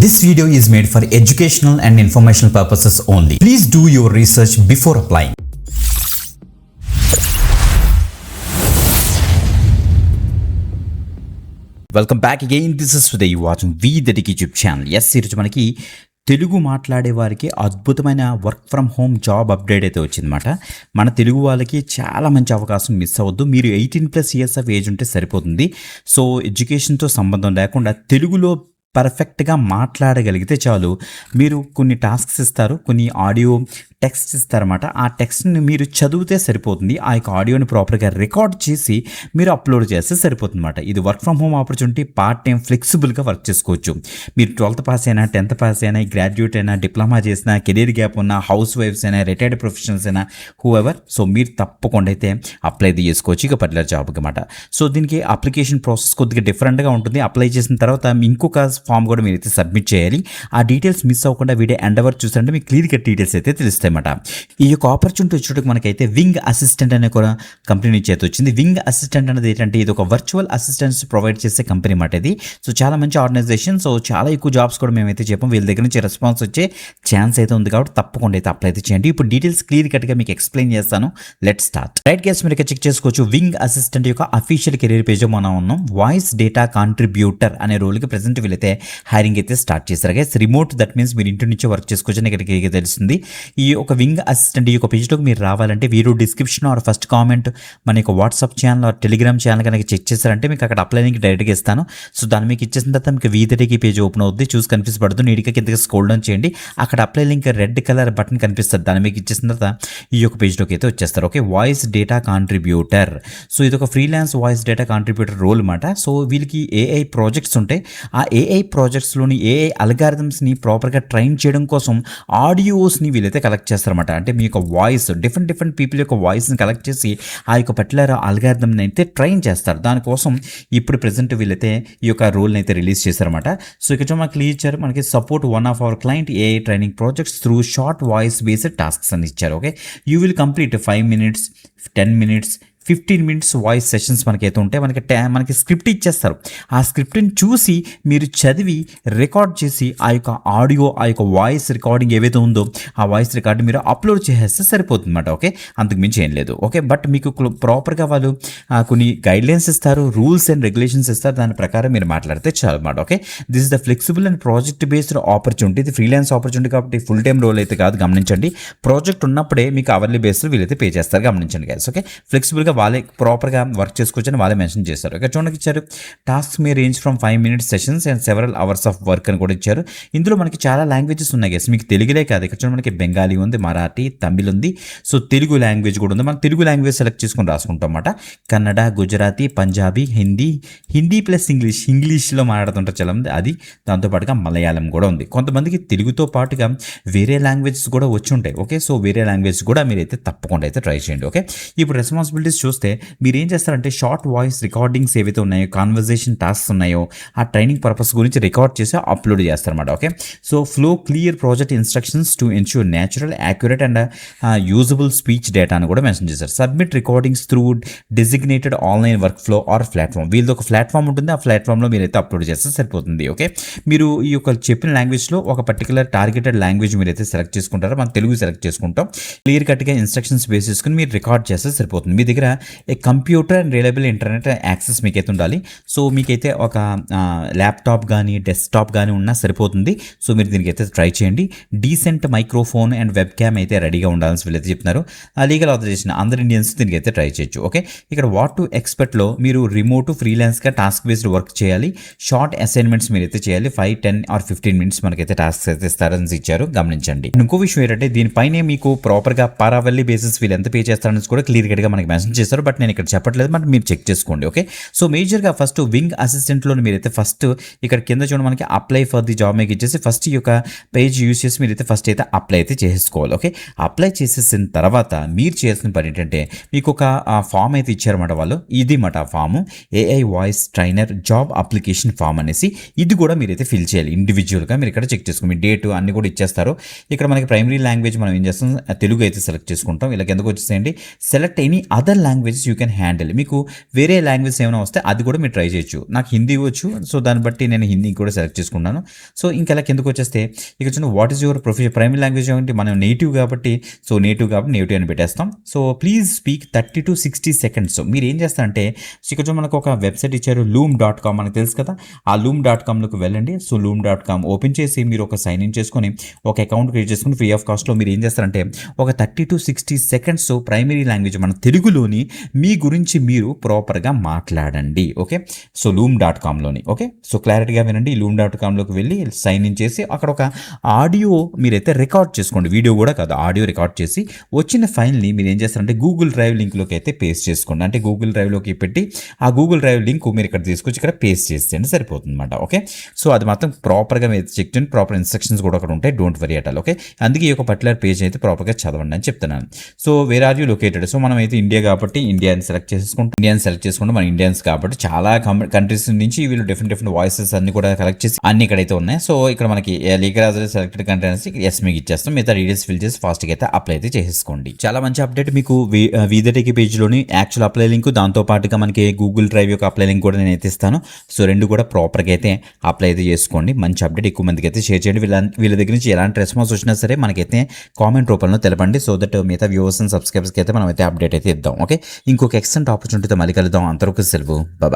This video is made for educational and informational purposes only. Please do your research before applying. Welcome back again. This is Sudhir. You watching VTech YouTube channel. Yes, ఈరోజు మనకి తెలుగు మాట్లాడే వారికి అద్భుతమైన work from home job update అయితే వచ్చిందన్నమాట. మన తెలుగు వాళ్ళకి చాలా మంచి అవకాశం మిస్ అవ్వద్దు. మీరు 18+ ఇయర్స్ ఆఫ్ ఏజ్ ఉంటే సరిపోతుంది. సో ఎడ్యుకేషన్తో సంబంధం లేకుండా తెలుగులో పర్ఫెక్ట్గా మాట్లాడగలిగితే చాలు. మీరు కొన్ని టాస్క్స్ ఇస్తారు, కొన్ని ఆడియో టెక్స్ట్ ఇస్తారన్నమాట. ఆ టెక్స్ట్ని మీరు చదివితే సరిపోతుంది. ఆ యొక్క ఆడియోని ప్రాపర్గా రికార్డ్ చేసి మీరు అప్లోడ్ చేస్తే సరిపోతుంది అన్నమాట. ఇది work from home opportunity, part time ఫ్లెక్సిబుల్గా వర్క్ చేసుకోవచ్చు. మీరు 12th పాస్ అయినా, 10th పాస్ అయినా, గ్రాడ్యుయేట్ అయినా, డిప్లొమా చేసినా, కెరీర్ గ్యాప్ ఉన్న, హౌస్ వైఫ్స్ అయినా, రిటైర్డ్ ప్రొఫెషనల్స్ అయినా, హూ ఎవర్. సో మీరు తప్పకుండా అయితే అప్లై చేసుకోవచ్చు ఇక పర్టికులర్ జాబ్కి అన్నమాట. సో దీనికి అప్లికేషన్ ప్రాసెస్ కొద్దిగా డిఫరెంట్గా ఉంటుంది. అప్లై చేసిన తర్వాత ఇంకొక ఫామ్ కూడా మీరైతే సబ్మిట్ చేయాలి. ఆ డీటెయిల్స్ మిస్ అవ్వకుండా వీడియో ఎండ్ వరకు చూసారంటే మీకు క్లియర్గా డీటెయిల్స్ అయితే తెలుస్తాయి అన్నమాట. ఈ యొక్క ఆపర్చునిటీ వచ్చేటప్పుడు మనకైతే వింగ్ అసిస్టెంట్ అనే కూడా కంపెనీ నుంచి అయితే వచ్చింది. వింగ్ అసిస్టెంట్ అనేది ఏంటంటే ఇది ఒక వర్చువల్ అసిస్టెంట్స్ ప్రొవైడ్ చేసే కంపెనీ అన్నమాట ఇది. సో చాలా మంచి ఆర్గనైజేషన్. సో చాలా ఎక్కువ జాబ్స్ కూడా మేమైతే చెప్పాం. వీళ్ళ దగ్గర నుంచి రెస్పాన్స్ వచ్చే ఛాన్స్ అయితే ఉంది కాబట్టి తప్పకుండా అయితే అప్లై అయితే చేయండి. ఇప్పుడు డీటెయిల్స్ క్లియర్ కట్గా మీకు ఎక్స్ప్లెయిన్ చేస్తాను. Let start. రైట్ గైస్, మీరు చెక్ చేసుకోవచ్చు. వింగ్ అసిస్టెంట్ యొక్క అఫీషియల్ కెరీర్ పేజ్ మనం ఉన్నాం. వాయిస్ డేటా కాంట్రిబ్యూటర్ అనే రోల్కి ప్రెసెంట్ వీళ్ళైతే హైరింగ్ అయితే స్టార్ట్ చేశారు. గైస్ రిమోట్, దట్ మీన్స్ మీరు ఇంటి నుంచి వర్క్ చేసుకోవచ్చు అని ఇక్కడికి తెలుస్తుంది. ఈ ఒక వింగ్ అసిస్టెంట్ ఈ యొక్క పేజ్లోకి మీరు రావాలంటే వీరు డిస్క్రిప్షన్ ఆర్ ఫస్ట్ కామెంట్ మన యొక్క WhatsApp channel or Telegram channel కనుక చెక్ చేశారంటే మీకు అక్కడ అప్లై లింక్ డైరెక్ట్గా ఇస్తాను. సో దాన్ని మీకు ఇచ్చేసిన తర్వాత మీకు VTech పేజ్ ఓపెన్ అవుతుంది. చూసి కనిపిస్తుంది. నీట్గా కిందకి స్క్రోల్ డౌన్ చేయండి. అక్కడ apply link red colour button కనిపిస్తుంది. దాన్ని మీకు ఇచ్చేసిన తర్వాత ఈ యొక్క పేజ్లోకి అయితే వచ్చేస్తారు. Okay, voice data contributor. So ఇది ఒక freelance voice data contributor role అనమాట. సో వీళ్ళకి AI ప్రాజెక్ట్స్ ఉంటాయి. ఆ AI ప్రాజెక్ట్స్లోని AI అల్గారిథమ్స్ని ప్రాపర్గా ట్రైన్ చేయడం కోసం ఆడియోస్ని వీళ్ళైతే కలెక్ట్ చేస్తారన్నమాట. అంటే మీ యొక్క వాయిస్ డిఫరెంట్ పీపుల్ యొక్క వాయిస్ని కలెక్ట్ చేసి ఆ యొక్క పర్టికులర్ అల్గారిథమ్ని అయితే ట్రైన్ చేస్తారు. దానికోసం ఇప్పుడు ప్రెసెంట్ వీళ్ళైతే ఈ యొక్క రోల్ని అయితే రిలీజ్ చేశారన్నమాట. సో ఇక్కడ మనకి ఇచ్చారు, మనకి support one of our client AI training projects through short voice based tasks అని ఇచ్చారు. Okay, you will complete 5 minutes, 10 minutes, 15 minutes voice sessions మనకైతే ఉంటాయి. మనకి స్క్రిప్ట్ ఇచ్చేస్తారు. ఆ స్క్రిప్ట్ని చూసి మీరు చదివి రికార్డ్ చేసి ఆ యొక్క ఆడియో, ఆ యొక్క వాయిస్ రికార్డింగ్ ఏవైతే ఉందో ఆ వాయిస్ రికార్డు మీరు అప్లోడ్ చేసేస్తే సరిపోతుంది అన్నమాట. ఓకే, అంతకు మించి ఏం లేదు. ఓకే, బట్ మీకు ప్రాపర్గా వాళ్ళు కొన్ని గైడ్లైన్స్ ఇస్తారు, రూల్స్ అండ్ రెగ్యులేషన్స్ ఇస్తారు. దాని ప్రకారం మీరు మాట్లాడితే చాలు అన్నమాట. Okay, this is the flexible and project based opportunity. ఇది ఫ్రీలాన్స్ ఆపర్చునిటీ కాబట్టి ఫుల్ టైం రోల్ అయితే కాదు, గమనించండి. ప్రాజెక్ట్ ఉన్నప్పుడే మీకు అవర్లీ బేస్డ్ వీళ్ళైతే పే చేస్తారు, గమనించండి గైస్. ఓకే, ఫ్లెక్సిబుల్గా వాళ్ళే ప్రాపర్గా వర్క్ చేసుకోవచ్చని వాళ్ళే మెన్షన్ చేస్తారు. ఇక్కడ చూడండి ఇచ్చారు, task me range from 5 minutes sessions and several hours of work అని కూడా ఇచ్చారు. ఇందులో మనకి చాలా లాంగ్వేజెస్ ఉన్నాయి గైస్. మీకు తెలుగులే కాదు, ఇక్కడ చూడండి మనకి బెంగాలీ ఉంది, మరాఠీ, తమిళ్ ఉంది. సో తెలుగు లాంగ్వేజ్ కూడా ఉంది. మనం తెలుగు లాంగ్వేజ్ సెలెక్ట్ చేసుకొని రాసుకుంటాం అన్నమాట. కన్నడ, గుజరాతీ, పంజాబీ, హిందీ ప్లస్ ఇంగ్లీష్లో మాట్లాడుతుంటారు చాలా మంది. అది దాంతోపాటుగా మలయాళం కూడా ఉంది. కొంతమందికి తెలుగుతో పాటుగా వేరే లాంగ్వేజెస్ కూడా వచ్చి ఉంటాయి. ఓకే, సో వేరే లాంగ్వేజ్ కూడా మీరైతే తప్పకుండా అయితే ట్రై చేయండి. ఓకే, ఇప్పుడు రెస్పాన్సిబిలిటీస్ చూస్తే మీరు ఏం చేస్తారంటే షార్ట్ వాయిస్ రికార్డింగ్స్ ఏవైతే ఉన్నాయో, కాన్వర్జేషన్ టాస్క్స్ ఉన్నాయో ఆ ట్రైనింగ్ పర్పస్ గురించి రికార్డ్ చేసి అప్లోడ్ చేస్తారన్నమాట. Okay, so flow clear project instructions to ensure natural, accurate and usable speech data అని కూడా మెన్షన్ చేశారు. Submit recordings through designated online work flow are platform. వీళ్ళది ఒక ప్లాట్ఫామ్ ఉంటుంది. ఆ ప్లాట్ఫామ్లో మీరైతే అప్లోడ్ చేస్తే సరిపోతుంది. ఓకే, మీరు ఈ యొక్క చెప్పిన లాంగ్వేజ్లో ఒక పర్టికులర్ టార్గెటెడ్ లాంగ్వేజ్ మీరైతే సెలెక్ట్ చేసుకుంటారో, మనం తెలుగు సెలెక్ట్ చేసుకుంటాం. క్లియర్ కట్గా ఇన్స్ట్రక్షన్స్ బేస్ చేసుకుని మీరు రికార్డ్ చేస్తే సరిపోతుంది. మీ దగ్గర computer and reliable internet access మీకైతే ఉండాలి. సో మీకైతే ఒక ల్యాప్టాప్ కానీ డెస్క్టాప్ కానీ ఉన్నా సరిపోతుంది. సో మీరు దీనికైతే ట్రై చేయండి. Decent microphone and web cam అయితే రెడీగా ఉండాలని వీళ్ళైతే చెప్తున్నారు. లీగల్ ఆథరైజేషన్ అందరు ఇండియన్స్ దీనికైతే ట్రై చేయొచ్చు. ఓకే, ఇక్కడ వాట్ టు ఎక్స్పెక్ట్లో మీరు రిమోట్ ఫ్రీలాన్స్గా టాస్క్ బేస్డ్ వర్క్ చేయాలి. షార్ట్ అసైన్మెంట్స్ మీరైతే చేయాలి. 5, 10 or 15 minutes మనకైతే టాస్క్స్ అయితే ఇస్తారని ఇచ్చారు, గమనించండి. ఇంకో విషయం ఏంటంటే దీనిపైనే మీకు ప్రాపర్గా పారావల్లీ బేసిస్ వీళ్ళు ఎంత పే చేస్తారని కూడా క్లియర్ కట్గా మనకి మెన్షన్ చేస్తారు. బట్ నేను ఇక్కడ చెప్పట్లేదు, బట్ మీరు చెక్ చేసుకోండి. ఓకే, సో మేజర్గా ఫస్ట్ వింగ్ అసిస్టెంట్లో మీరైతే ఫస్ట్ ఇక్కడ కింద చూడండి మనకి అప్లై ఫర్ ది జాబ్ మీకు ఇచ్చేసి ఫస్ట్ ఈ యొక్క పేజ్ యూజ్ చేసి మీరైతే ఫస్ట్ అయితే అప్లై అయితే చేసుకోవాలి. ఓకే, అప్లై చేసేసిన తర్వాత మీరు చేయాల్సిన పని ఏంటంటే మీకు ఒక ఫామ్ అయితే ఇచ్చారన్నమాట వాళ్ళు. ఇది మాట ఆ form, AI voice trainer job application form అనేసి. ఇది కూడా మీరైతే ఫిల్ చేయాలి ఇండివిజువల్గా. మీరు ఇక్కడ చెక్ చేసుకోండి, మీ డేట్ అన్ని కూడా ఇచ్చేస్తారు. ఇక్కడ మనకి ప్రైమరీ లాంగ్వేజ్ మనం ఏం చేస్తాం, తెలుగు అయితే సెలెక్ట్ చేసుకుంటాం. ఇలా కిందకు వచ్చేసేయండి, select any other languages you can handle. మీకు వేరే లాంగ్వేజ్ ఏమైనా వస్తే అది కూడా మీరు ట్రై చేయొచ్చు. నాకు హిందీ వచ్చు, సో దాన్ని బట్టి నేను హిందీ కూడా సెలెక్ట్ చేసుకున్నాను. సో ఇంకా ఇలా కిందకు వచ్చేస్తే ఇక చూడండి what is your profession, primary language ఏమంటే మనం నేటివ్ కాబట్టి నేటివ్ అని పెట్టేస్తాం. So please speak 30 to 60 seconds. మీరు ఏం చేస్తారంటే ఇక్కడ మనకు ఒక వెబ్సైట్ ఇచ్చారు loom.com, మనకు తెలుసు కదా. ఆ loom.comలోకి వెళ్ళండి. సో loom.com ఓపెన్ చేసి మీరు ఒక సైన్ ఇన్ చేసుకొని ఒక అకౌంట్ క్రియేట్ చేసుకుని ఫ్రీ ఆఫ్ కాస్ట్లో మీరు ఏం చేస్తారంటే ఒక 30 to 60 seconds ప్రైమరీ లాంగ్వేజ్ మన తెలుగులోని మీ గురించి మీరు ప్రాపర్గా మాట్లాడండి. ఓకే, సో loom.comలోని. ఓకే, సో క్లారిటీగా వినండి. loom.comలోకి వెళ్ళి సైన్ ఇన్ చేసి అక్కడ ఒక ఆడియో మీరైతే రికార్డ్ చేసుకోండి. వీడియో కూడా కాదు, ఆడియో రికార్డ్ చేసి వచ్చిన ఫైల్ని మీరు ఏం చేస్తారంటే గూగుల్ డ్రైవ్ లింక్లోకి అయితే పేస్ట్ చేసుకోండి. అంటే గూగుల్ డ్రైవ్లోకి పెట్టి ఆ గూగుల్ డ్రైవ్ లింక్ మీరు ఇక్కడ తీసుకొచ్చి ఇక్కడ పేస్ట్ చేసేయండి, సరిపోతుంది అనమాట. ఓకే, సో అది మాత్రం ప్రాపర్గా మీరు చెక్ చేయండి. ప్రాపర్ ఇన్స్ట్రక్షన్స్ కూడా అక్కడ ఉంటాయి, don't worry at all. Okay, అందుకే ఈ యొక్క పర్టికులర్ పేజ్ అయితే ప్రాపర్గా చదవండి అని చెప్తున్నాను. So where are you located, so మనం అయితే ఇండియా కాబట్టి ఇండియాని సెలెక్ట్ చేసుకుంటాం. మన ఇండియన్స్ కాబట్టి చాలా కంట్రీస్ నుంచి వీళ్ళు డిఫరెంట్ వాయిసెస్ అన్ని కూడా కలెక్ట్ చేసి అన్ని ఇక్కడైతే ఉన్నాయి. సో ఇక్కడ మనకి లీగరాజ్ సెలెక్టెడ్ కంట్రీ అనేసి ఎస్ మీకు ఇచ్చేస్తాం. మిగతా డీటెయిల్స్ ఫిల్ చేసి ఫాస్ట్గా అయితే అప్లై అయితే చేసేసుకోండి. చాలా మంచి అప్డేట్ మీకు వీదటికి పేజ్లోని యాక్చువల్ అప్లై లింక్, దాంతో పాటుగా మనకి గూగుల్ డ్రైవ్ యొక్క అప్లై లింక్ కూడా నేను అయితే ఇస్తాను. సో రెండు కూడా ప్రాపర్గా అయితే అప్లై అయితే చేసుకోండి. మంచి అప్డేట్ ఎక్కువ మందికి అయితే షేర్ చేయండి. వీళ్ళ దగ్గర నుంచి ఎలాంటి రెస్పాన్స్ వచ్చినా సరే మనకైతే కామెంట్ రూపంలో తెలపండి. సో దట్ మిగతా వ్యూవర్స్ అండ్ సబ్స్క్రైబర్స్కి అయితే మనం అయితే అప్డేట్ అయితే ఇద్దాం. ఓకే, ఇంకొక ఎక్సలెంట్ ఆపర్చునిటీతో మళ్ళీ కలుద్దాం. అంతవరకు సెలవు, బాయ్.